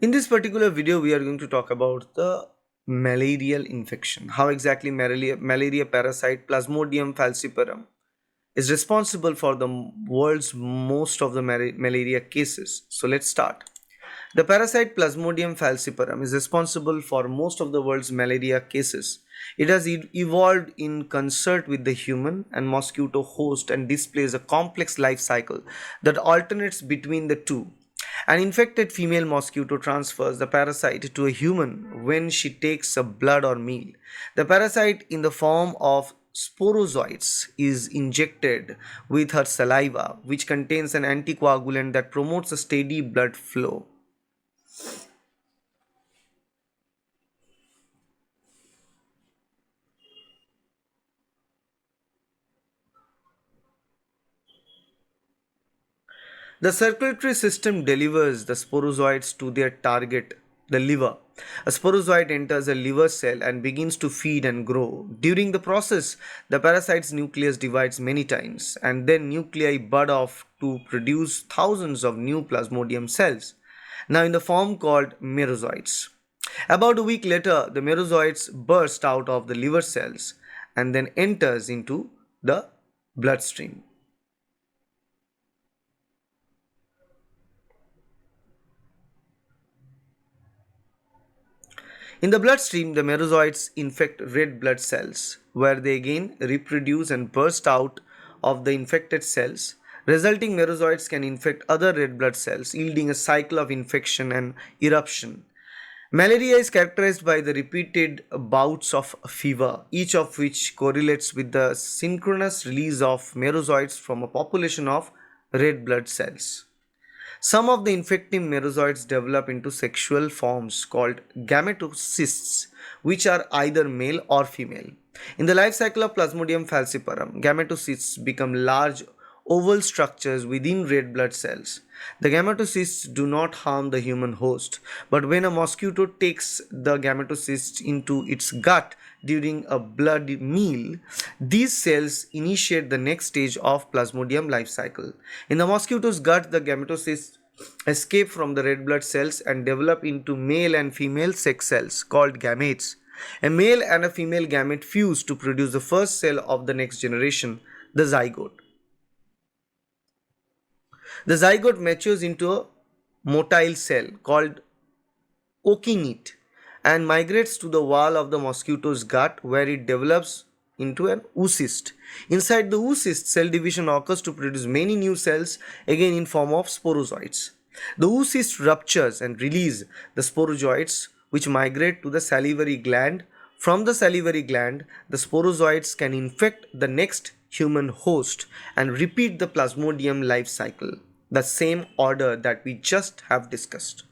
In this particular video, we are going to talk about the malarial infection. How exactly malaria parasite Plasmodium falciparum is responsible for the world's most of the malaria cases. So let's start. The parasite Plasmodium falciparum is responsible for most of the world's malaria cases. It has evolved in concert with the human and mosquito host and displays a complex life cycle that alternates between the two. An infected female mosquito transfers the parasite to a human when she takes a blood or meal. The parasite, in the form of sporozoites, is injected with her saliva, which contains an anticoagulant that promotes a steady blood flow. The circulatory system delivers the sporozoites to their target, the liver. A sporozoite enters a liver cell and begins to feed and grow. During the process, the parasite's nucleus divides many times, and then nuclei bud off to produce thousands of new plasmodium cells, now in the form called merozoites. About a week later, the merozoites burst out of the liver cells and then enters into the bloodstream. In the bloodstream, the merozoites infect red blood cells, where they again reproduce and burst out of the infected cells. Resulting merozoites can infect other red blood cells, yielding a cycle of infection and eruption. Malaria is characterized by the repeated bouts of fever, each of which correlates with the synchronous release of merozoites from a population of red blood cells. Some of the infective merozoites develop into sexual forms called gametocysts, which are either male or female. In the life cycle of Plasmodium falciparum, gametocysts become large oval structures within red blood cells. The gametocysts do not harm the human host, but when a mosquito takes the gametocysts into its gut during a blood meal, these cells initiate the next stage of Plasmodium life cycle. In the mosquito's gut, the gametocysts escape from the red blood cells and develop into male and female sex cells called gametes. A male and a female gamete fuse to produce the first cell of the next generation, the zygote. The zygote matures into a motile cell called okinete and migrates to the wall of the mosquito's gut, where it develops into an oocyst. Inside the oocyst, cell division occurs to produce many new cells, again in form of sporozoites. The oocyst ruptures and release the sporozoites, which migrate to the salivary gland. From the salivary gland, the sporozoites can infect the next human host and repeat the plasmodium life cycle, the same order that we just have discussed.